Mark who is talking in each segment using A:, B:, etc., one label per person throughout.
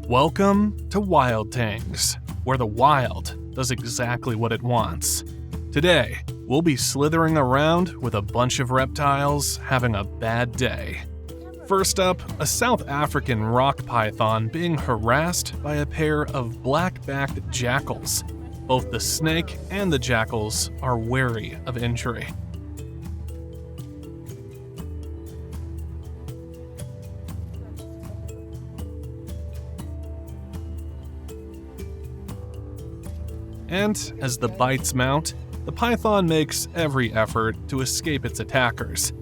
A: Welcome to Wild Things, where the wild does exactly what it wants. Today, we'll be slithering around with a bunch of reptiles having a bad day. First up, a South African rock python being harassed by a pair of black-backed jackals. Both the snake and the jackals are wary of injury. And as the bites mount, the python makes every effort to escape its attackers.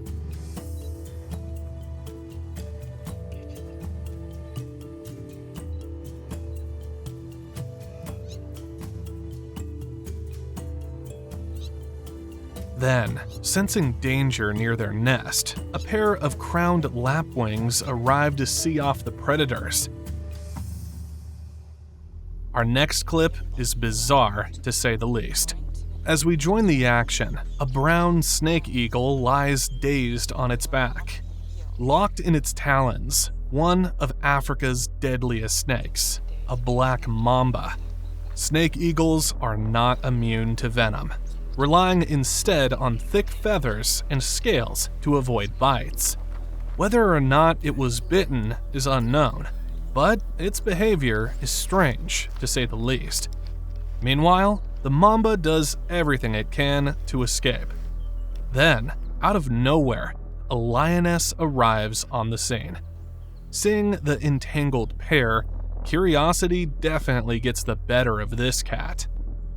A: Then, sensing danger near their nest, a pair of crowned lapwings arrive to see off the predators. Our next clip is bizarre, to say the least. As we join the action, a brown snake eagle lies dazed on its back. Locked in its talons, one of Africa's deadliest snakes, a black mamba. Snake eagles are not immune to venom, relying instead on thick feathers and scales to avoid bites. Whether or not it was bitten is unknown, but its behavior is strange, to say the least. Meanwhile, the mamba does everything it can to escape. Then, out of nowhere, a lioness arrives on the scene. Seeing the entangled pair, curiosity definitely gets the better of this cat.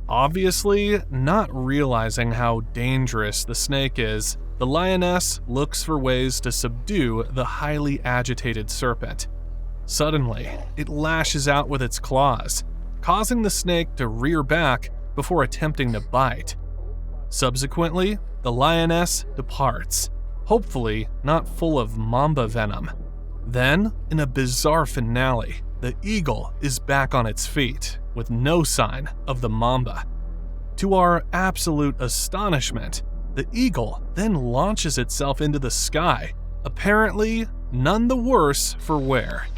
A: Obviously, not realizing how dangerous the snake is, the lioness looks for ways to subdue the highly agitated serpent. Suddenly, it lashes out with its claws, causing the snake to rear back before attempting to bite. Subsequently, the lioness departs, hopefully not full of mamba venom. Then, in a bizarre finale, the eagle is back on its feet, with no sign of the mamba. To our absolute astonishment, the eagle then launches itself into the sky, apparently none the worse for wear.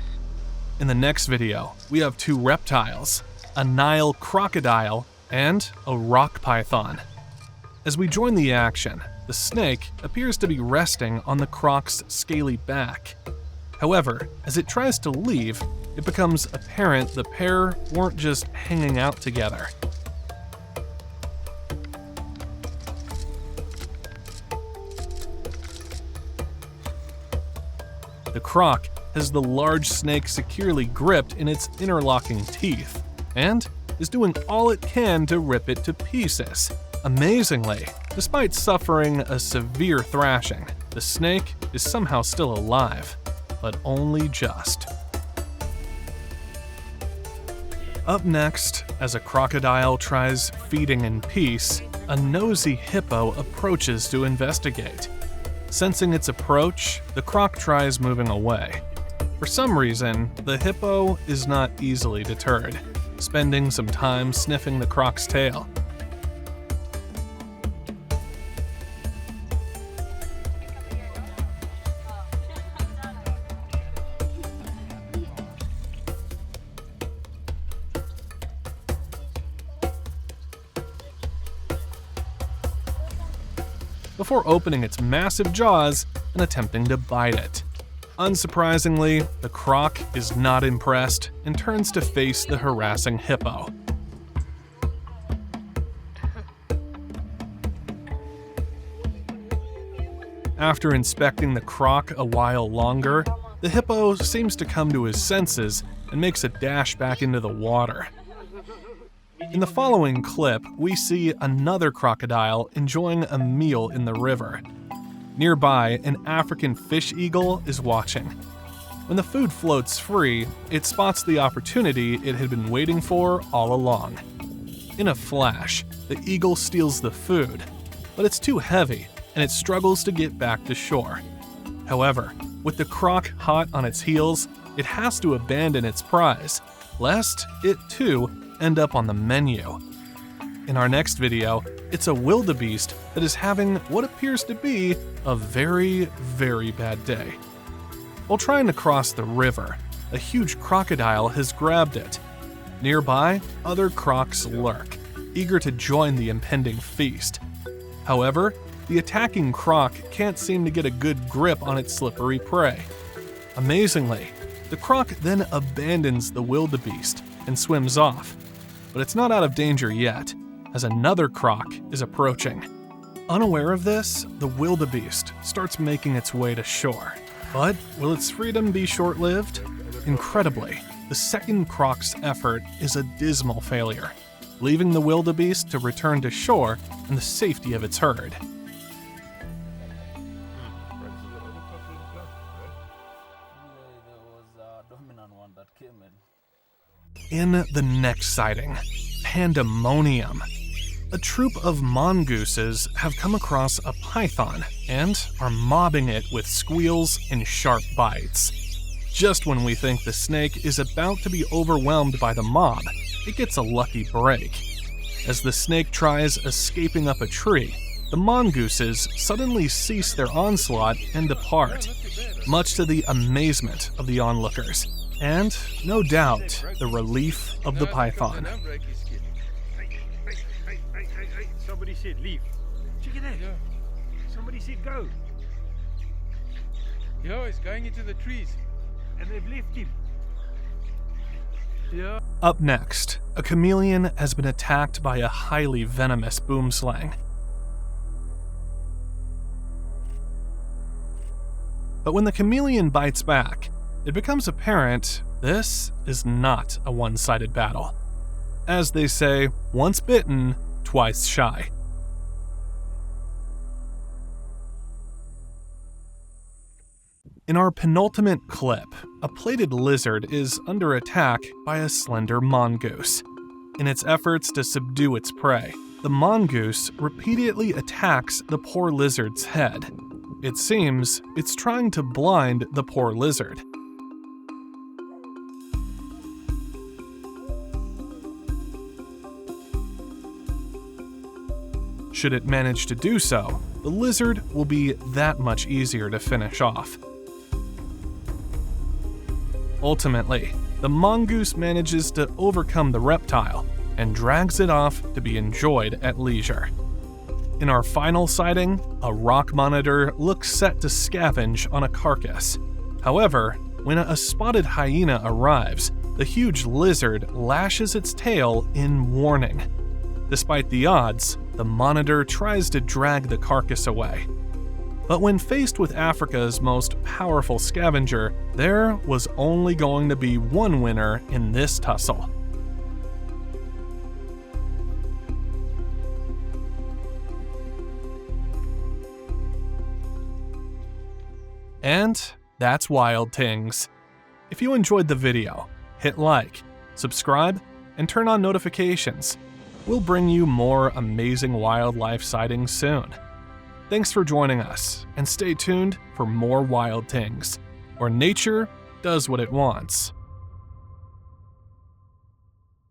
A: In the next video, we have two reptiles, a Nile crocodile and a rock python. As we join the action, the snake appears to be resting on the croc's scaly back. However, as it tries to leave, it becomes apparent the pair weren't just hanging out together. The croc has the large snake securely gripped in its interlocking teeth, and is doing all it can to rip it to pieces. Amazingly, despite suffering a severe thrashing, the snake is somehow still alive, but only just. Up next, as a crocodile tries feeding in peace, a nosy hippo approaches to investigate. Sensing its approach, the croc tries moving away. For some reason, the hippo is not easily deterred, spending some time sniffing the croc's tail. Before opening its massive jaws and attempting to bite it. Unsurprisingly, the croc is not impressed and turns to face the harassing hippo. After inspecting the croc a while longer, the hippo seems to come to his senses and makes a dash back into the water. In the following clip, we see another crocodile enjoying a meal in the river. Nearby, an African fish eagle is watching. When the food floats free, it spots the opportunity it had been waiting for all along. In a flash, the eagle steals the food, but it's too heavy and it struggles to get back to shore. However, with the croc hot on its heels, it has to abandon its prize, lest it too end up on the menu. In our next video, it's a wildebeest that is having what appears to be a very, very bad day. While trying to cross the river, a huge crocodile has grabbed it. Nearby, other crocs lurk, eager to join the impending feast. However, the attacking croc can't seem to get a good grip on its slippery prey. Amazingly, the croc then abandons the wildebeest and swims off. But it's not out of danger yet, as another croc is approaching. Unaware of this, the wildebeest starts making its way to shore. But will its freedom be short-lived? Incredibly, the second croc's effort is a dismal failure, leaving the wildebeest to return to shore in the safety of its herd. In the next sighting, pandemonium. A troop of mongooses have come across a python and are mobbing it with squeals and sharp bites. Just when we think the snake is about to be overwhelmed by the mob, it gets a lucky break. As the snake tries escaping up a tree, the mongooses suddenly cease their onslaught and depart, much to the amazement of the onlookers, and, no doubt, the relief of the python.
B: Somebody said leave. Check it out. Yeah. Somebody said go.
C: Yeah, he's going into the trees.
B: And they've left him. Yeah.
A: Up next, a chameleon has been attacked by a highly venomous boomslang. But when the chameleon bites back, it becomes apparent this is not a one-sided battle. As they say, once bitten, twice shy. In our penultimate clip, a plated lizard is under attack by a slender mongoose. In its efforts to subdue its prey, the mongoose repeatedly attacks the poor lizard's head. It seems it's trying to blind the poor lizard. Should it manage to do so, the lizard will be that much easier to finish off. Ultimately, the mongoose manages to overcome the reptile and drags it off to be enjoyed at leisure. In our final sighting, a rock monitor looks set to scavenge on a carcass. However, when a spotted hyena arrives, the huge lizard lashes its tail in warning. Despite the odds, the monitor tries to drag the carcass away. But when faced with Africa's most powerful scavenger, there was only going to be one winner in this tussle. And that's Wild Tings. If you enjoyed the video, hit like, subscribe, and turn on notifications. We'll bring you more amazing wildlife sightings soon. Thanks for joining us, and stay tuned for more Wild Tings, where nature does what it wants.